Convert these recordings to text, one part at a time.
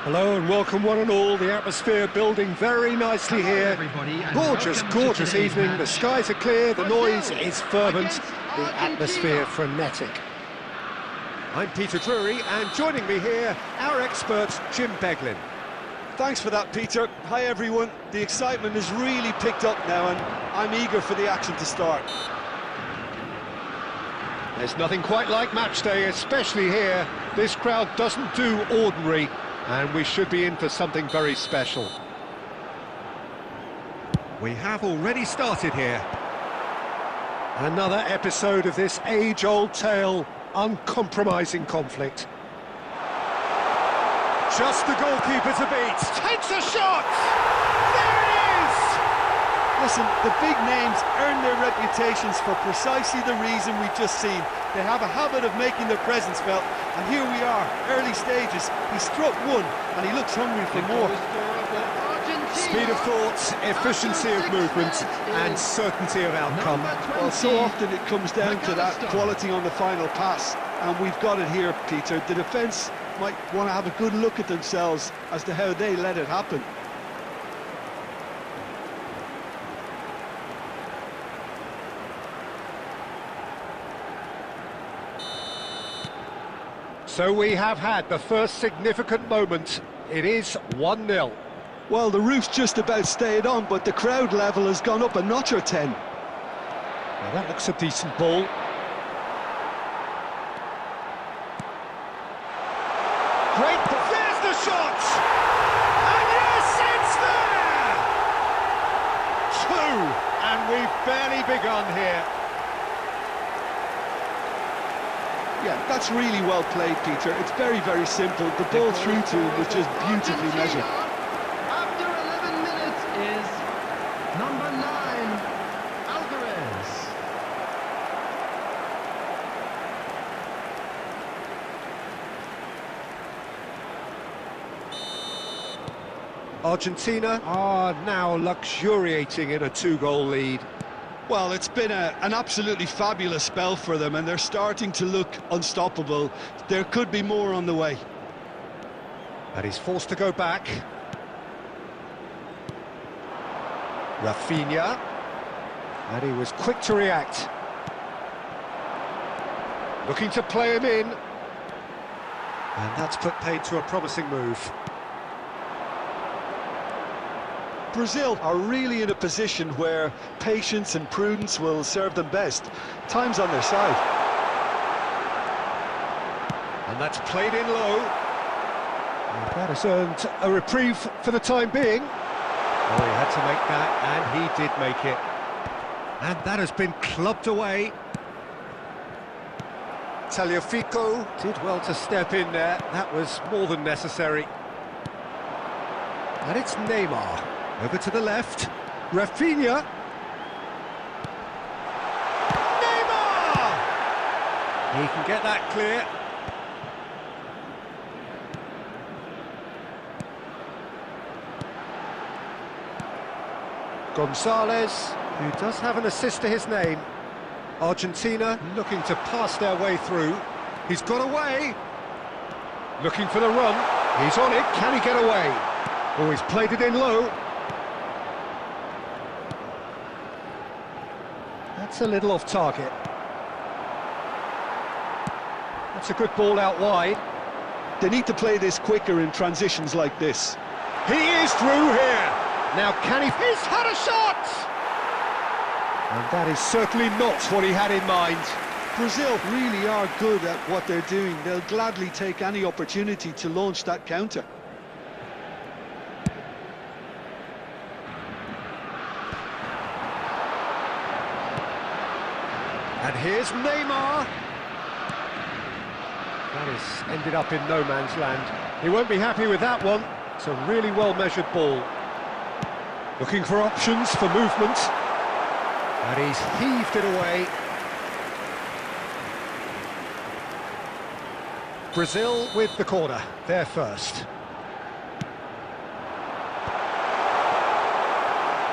Hello and welcome one and all. The atmosphere building very nicely here. Gorgeous evening. The skies are clear, the noise is fervent, the atmosphere frenetic. I'm Peter Drury, and joining me here, our expert Jim Beglin. Thanks for that, Peter. Hi everyone. The excitement has really picked up now and I'm eager for the action to start. There's nothing quite like match day, especially here. This crowd doesn't do ordinary, and we should be in for something very special. We have already started here. Another episode of this age-old tale, uncompromising conflict. Just the goalkeeper to beat. Takes a shot! There it is! Listen, the big names earn their reputations for precisely the reason we've just seen. They have a habit of making their presence felt, and here we are, early stages. He struck one, and he looks hungry for more. Speed of thought, efficiency of movement, and certainty of outcome. Well, so often it comes down to that quality on the final pass, and we've got it here, Peter. The defence might want to have a good look at themselves as to how they let it happen. So we have had the first significant moment. It is 1-0. Well, the roof's just about stayed on, but the crowd level has gone up a notch or 10. Now that looks a decent ball. Great, there's the shot! And yes, it's there! Two, and we've barely begun here. Yeah, that's really well played, Peter. It's very, very simple. The ball through to him was just beautifully measured. After 11 minutes is number 9, Alvarez. Argentina are now luxuriating in a 2-goal lead. Well, it's been an absolutely fabulous spell for them, and they're starting to look unstoppable. There could be more on the way. And he's forced to go back. Rafinha. And he was quick to react. Looking to play him in. And that's put paid to a promising move. Brazil are really in a position where patience and prudence will serve them best. Time's on their side. And that's played in low. And that has earned a reprieve for the time being. Oh, he had to make that, and he did make it. And that has been clubbed away. Tagliafico did well to step in there. That was more than necessary. And it's Neymar. Over to the left, Rafinha. Neymar! He can get that clear. Gonzalez, who does have an assist to his name. Argentina looking to pass their way through. He's got away. Looking for the run. He's on it. Can he get away? Oh, he's played it in low. That's a little off target. That's a good ball out wide. They need to play this quicker in transitions like this. He is through here. Now can he... He's had a shot! And that is certainly not what he had in mind. Brazil really are good at what they're doing. They'll gladly take any opportunity to launch that counter. And here's Neymar. That has ended up in no man's land. He won't be happy with that one. It's a really well-measured ball. Looking for options for movement. And he's heaved it away. Brazil with the corner. They're first.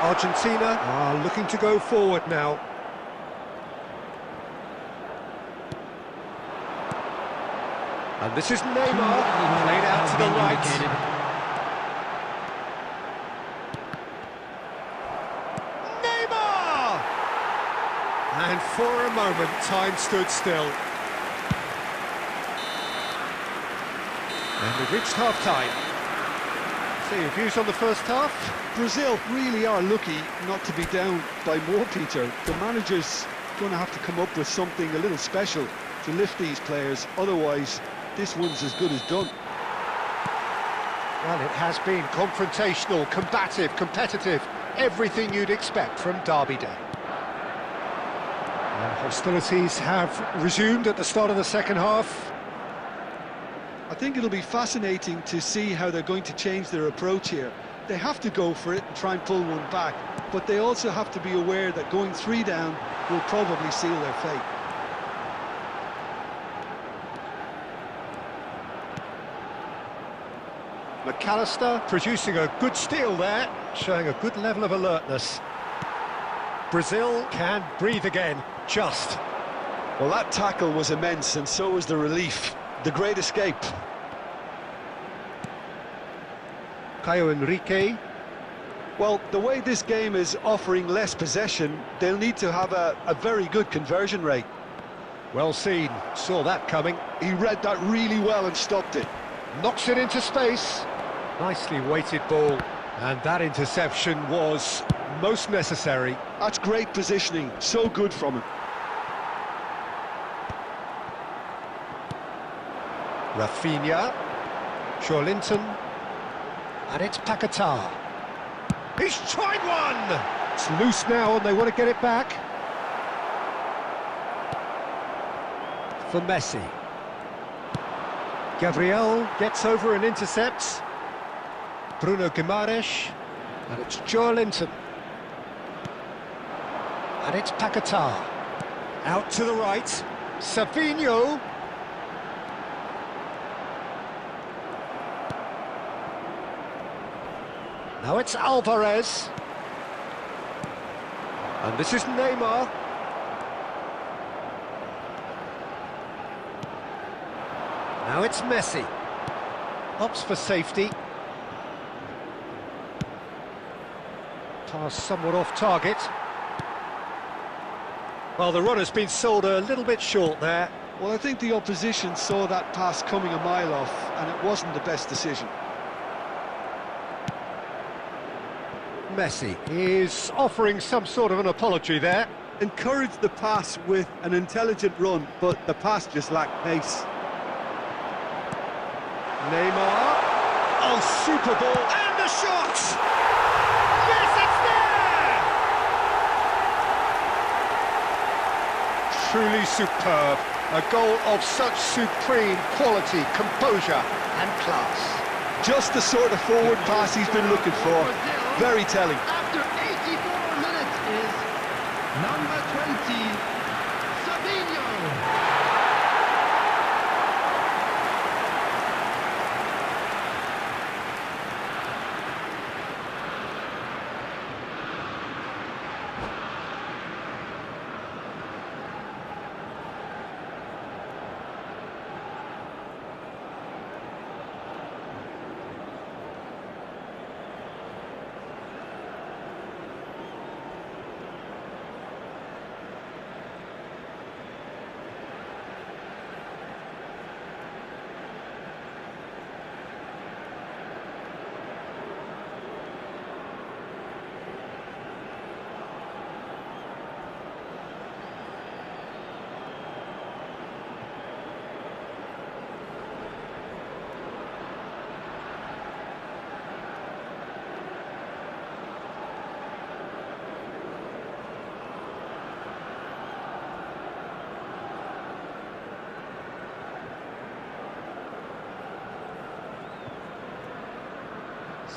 Argentina are looking to go forward now. And this is Neymar, played out to the right. And for a moment, time stood still. And we've reached half-time. So your views on the first half? Brazil really are lucky not to be down by more, Peter. The manager's going to have to come up with something a little special to lift these players, otherwise this one's as good as done. Well, it has been confrontational, combative, competitive, everything you'd expect from Derby Day. Hostilities have resumed at the start of the second half. I think it'll be fascinating to see how they're going to change their approach here. They have to go for it and try and pull one back, but they also have to be aware that going 3 down will probably seal their fate. McAllister producing a good steal there, showing a good level of alertness. Brazil can breathe again, just. Well, that tackle was immense, and so was the relief. The great escape. Caio Henrique. Well, the way this game is offering less possession, they'll need to have a very good conversion rate. Well seen, saw that coming. He read that really well and stopped it. Knocks it into space. Nicely weighted ball. And that interception was most necessary. That's great positioning, so good from him. Rafinha, Linton, and it's Paquetá. He's tried one! It's loose now and they want to get it back. For Messi. Gabriel gets over and intercepts. Bruno Guimaraes, and it's Linton. And it's Paquetá. Out to the right, Savinho. Now it's Alvarez. And this is Neymar. Now it's Messi. Opts for safety. Pass somewhat off target. Well, the run has been sold a little bit short there. Well, I think the opposition saw that pass coming a mile off, and it wasn't the best decision. Messi is offering some sort of an apology there. Encouraged the pass with an intelligent run, but the pass just lacked pace. Neymar. Oh, super ball. And the shot! Yes, it's there! Truly superb. A goal of such supreme quality, composure and class. Just the sort of forward pass he's been looking for. Very telling. After 84 minutes is number 20, Savinho.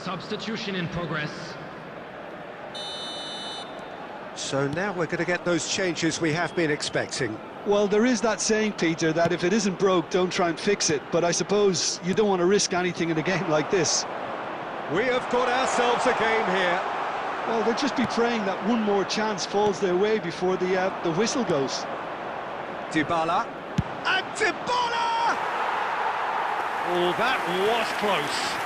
Substitution in progress. So now we're going to get those changes we have been expecting. Well, there is that saying, Peter, that if it isn't broke, don't try and fix it. But I suppose you don't want to risk anything in a game like this. We have got ourselves a game here. Well, they'll just be praying that one more chance falls their way before the whistle goes. Dybala. And Dybala! Oh, that was close.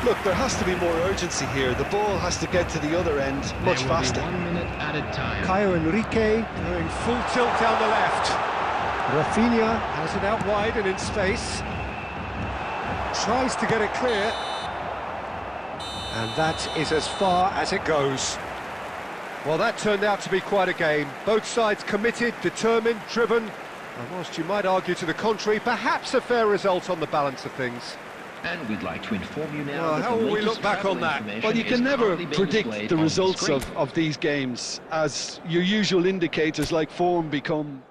Look, there has to be more urgency here. The ball has to get to the other end much There will be faster. 1 minute added time. Caio Henrique going full tilt down the left. Rafinha has it out wide and in space. Tries to get it clear. And that is as far as it goes. Well, that turned out to be quite a game. Both sides committed, determined, driven. And whilst you might argue to the contrary, perhaps a fair result on the balance of things. And we'd like to inform you now Well, that how the will we latest look back travel on that? information Well, you is can never currently being predict displayed the on results screen. of these games, as your usual indicators like form become